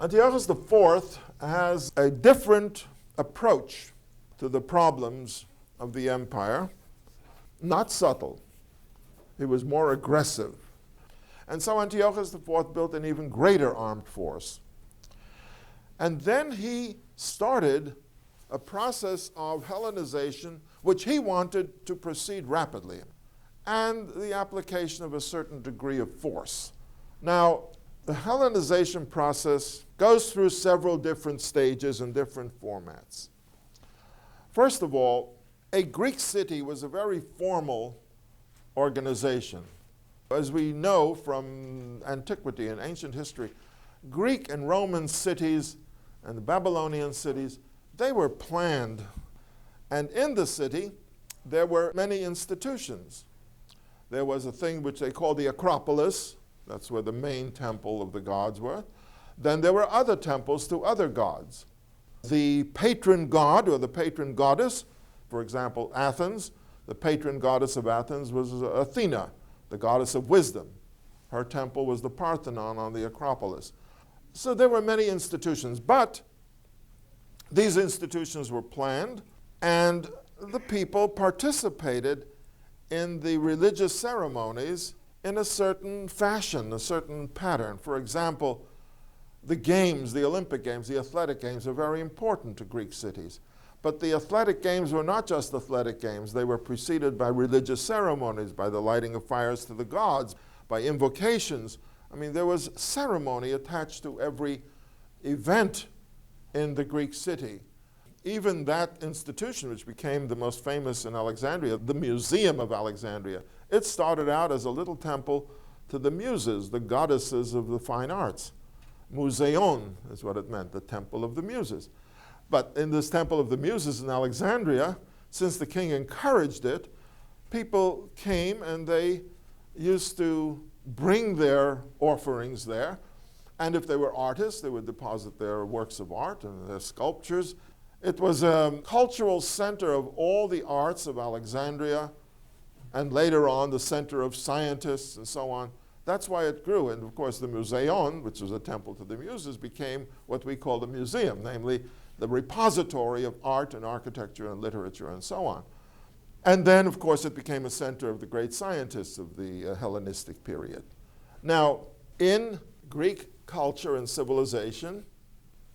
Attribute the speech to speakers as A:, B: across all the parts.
A: Antiochus IV has a different approach to the problems of the empire, not subtle. He was more aggressive. And so Antiochus IV built an even greater armed force. And then he started a process of Hellenization, which he wanted to proceed rapidly, and the application of a certain degree of force. Now, the Hellenization process goes through several different stages and different formats. First of all, a Greek city was a very formal organization. As we know from antiquity and ancient history, Greek and Roman cities and the Babylonian cities, they were planned. And in the city, there were many institutions. There was a thing which they called the Acropolis. That's where the main temple of the gods were. Then there were other temples to other gods. The patron god or the patron goddess, for example, Athens, the patron goddess of Athens was Athena, the goddess of wisdom. Her temple was the Parthenon on the Acropolis. So there were many institutions, but these institutions were planned, and the people participated in the religious ceremonies in a certain fashion, a certain pattern. For example, the games, the Olympic Games, the athletic games are very important to Greek cities. But the athletic games were not just athletic games. They were preceded by religious ceremonies, by the lighting of fires to the gods, by invocations. I mean, there was ceremony attached to every event in the Greek city. Even that institution, which became the most famous in Alexandria, the Museum of Alexandria, it started out as a little temple to the muses, the goddesses of the fine arts. Museion is what it meant, the temple of the muses. But in this temple of the muses in Alexandria, since the king encouraged it, people came and they used to bring their offerings there. And if they were artists, they would deposit their works of art and their sculptures. It was a cultural center of all the arts of Alexandria, and later on the center of scientists and so on. That's why it grew. And of course the Museion, which was a temple to the muses, became what we call the museum, namely the repository of art and architecture and literature and so on. And then, of course, it became a center of the great scientists of the Hellenistic period. Now, in Greek culture and civilization,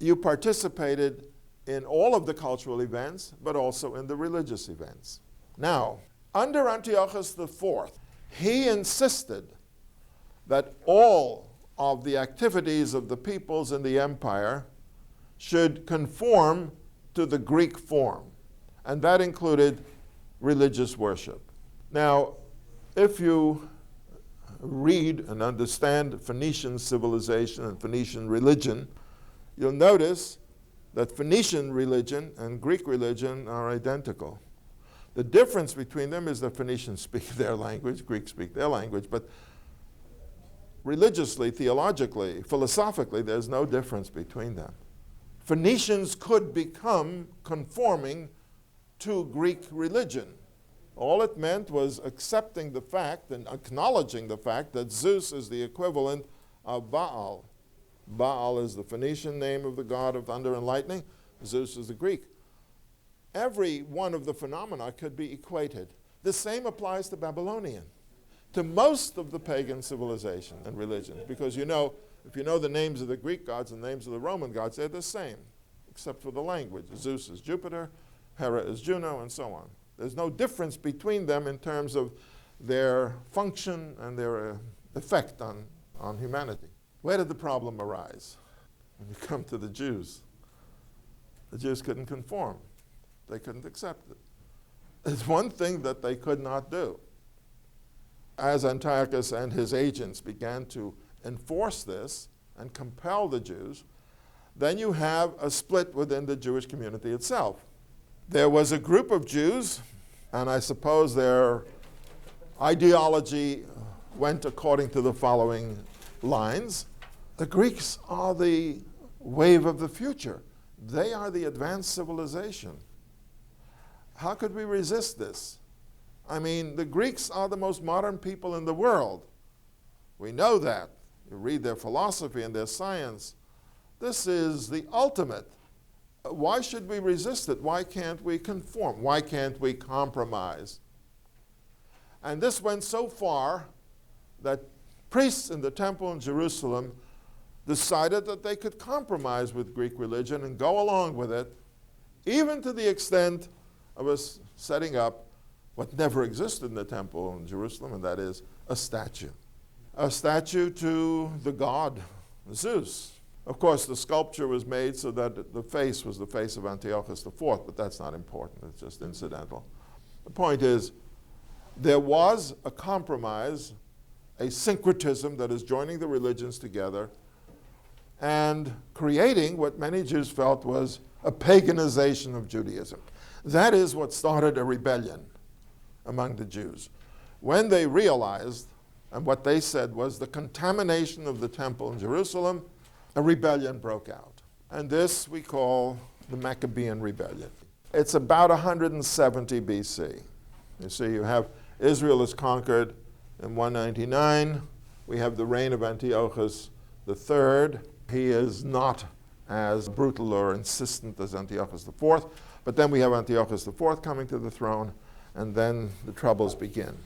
A: you participated in all of the cultural events, but also in the religious events. Now, under Antiochus IV, he insisted that all of the activities of the peoples in the empire should conform to the Greek form, and that included religious worship. Now, if you read and understand Phoenician civilization and Phoenician religion, you'll notice that Phoenician religion and Greek religion are identical. The difference between them is that Phoenicians speak their language, Greeks speak their language, but religiously, theologically, philosophically, there's no difference between them. Phoenicians could become conforming to Greek religion. All it meant was accepting the fact and acknowledging the fact that Zeus is the equivalent of Baal. Baal is the Phoenician name of the god of thunder and lightning. Zeus is the Greek. Every one of the phenomena could be equated. The same applies to Babylonian, to most of the pagan civilization and religions, because you know, if you know the names of the Greek gods and the names of the Roman gods, they're the same, except for the language. Zeus is Jupiter, Hera is Juno, and so on. There's no difference between them in terms of their function and their effect on humanity. Where did the problem arise? When you come to the Jews couldn't conform. They couldn't accept it. There's one thing that they could not do. As Antiochus and his agents began to enforce this and compel the Jews, then you have a split within the Jewish community itself. There was a group of Jews, and I suppose their ideology went according to the following lines. The Greeks are the wave of the future. They are the advanced civilization. How could we resist this? I mean, the Greeks are the most modern people in the world. We know that. You read their philosophy and their science. This is the ultimate. Why should we resist it? Why can't we conform? Why can't we compromise? And this went so far that priests in the temple in Jerusalem decided that they could compromise with Greek religion and go along with it, even to the extent of us setting up what never existed in the temple in Jerusalem, and that is a statue. A statue to the god Zeus. Of course, the sculpture was made so that the face was the face of Antiochus IV, but that's not important, it's just incidental. The point is, there was a compromise, a syncretism that is joining the religions together and creating what many Jews felt was a paganization of Judaism. That is what started a rebellion among the Jews. When they realized, and what they said was the contamination of the temple in Jerusalem, a rebellion broke out. And this we call the Maccabean Rebellion. It's about 170 BC. You see, you have Israel is conquered in 199. We have the reign of Antiochus III. He is not as brutal or insistent as Antiochus IV, but then we have Antiochus IV coming to the throne, and then the troubles begin.